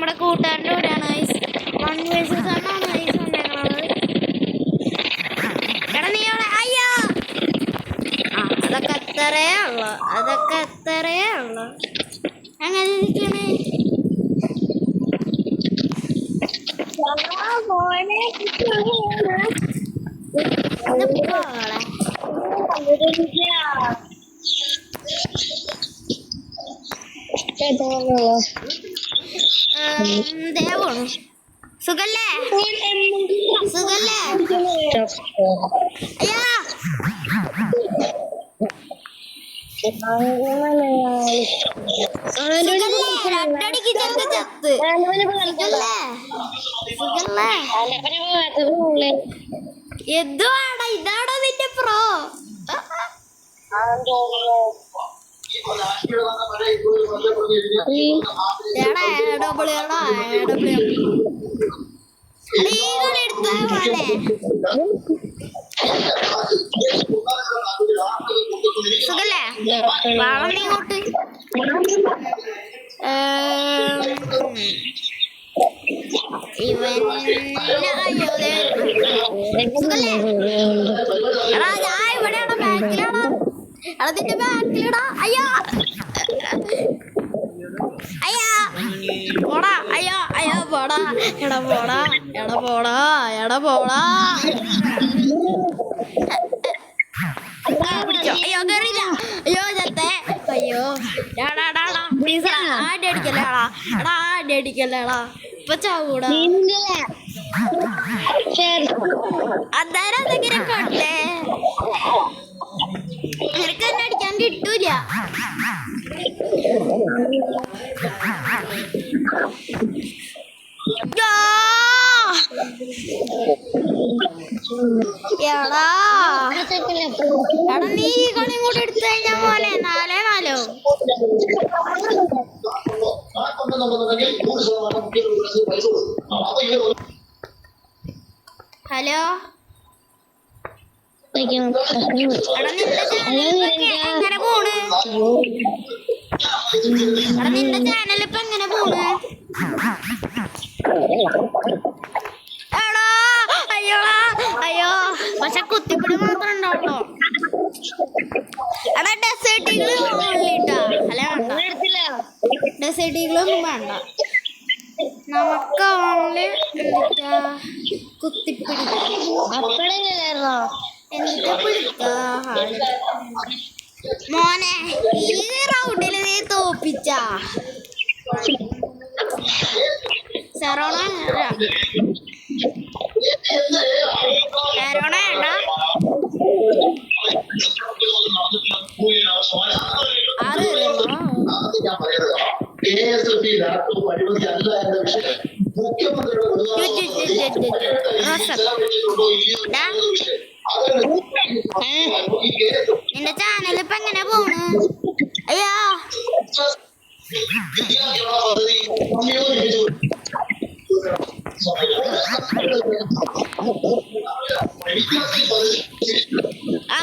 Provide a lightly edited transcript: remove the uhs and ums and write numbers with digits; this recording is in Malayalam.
നമ്മുടെ കൂട്ടുകാരൻ്റെ കൂടെയാണ് ഗൈസ്. 1 vs 1 ആണ് ഗൈസ് വന്നേക്കണത്. എടാ നീ അവിടെ അയ്യോ അതൊക്കെ അത്രയേ ഉള്ളു അങ്ങനെ ഇരിക്കണേ. ദേവോണു സുഖല്ലേ അയ്യാ രണ്ടടിക്ക് ചെറുക്ക് ചത്ത് എന്തുവാടാ ഇതാണോ നിന്റെ പ്രോ? സുഖല്ലേ വളർന്നിങ്ങോട്ട് ഇവിടെയാണോ ബാക്കിലാണോ അതിന്റെ ബാക്കിലിടാ അയ്യോ അയ്യാ പോടാ അയ്യോ പോടാ എടാ പോടാ പിടിച്ചോ അയ്യോ കയറിയില്ല അയ്യോ ചത്തേ അയ്യോ പ്ലീസ് ആടി അടിക്കല്ലേടാ ഇപ്പൊ ചാവൂടാ അന്നേരം അതെങ്ങനെ കൊണ്ടേ നിനക്ക് തന്നെ അടിക്കാൻ കിട്ടൂല. എടാ നീ ഈ കളി കൂടെ എടുത്തു കഴിഞ്ഞാ പോലെ 4-4. ഹലോ എങ്ങനെ പോണ്? നിന്റെ ചാനൽ ഇപ്പൊ എങ്ങനെ പോണ്? എടാ അയ്യോ പക്ഷെ കുത്തിപ്പിടി മാത്രം ഉണ്ടാവട്ടോ. എടാ ഡെസേർട്ടികള് ഓൺലിട്ടാ അല്ല വേണ്ട, ഡെസേർട്ടികളൊന്നും വേണ്ട, നമുക്ക് ഓൺലി കുത്തിപ്പിടി എന്നിട്ട് പിടിക്കാ. മോനെ ഈ റൗണ്ടില് നീ തോപ്പിച്ച സെറോണ നിന്റെ ചാനൽ ഇപ്പൊ എങ്ങനെ പോണ്? അയ്യോ ആ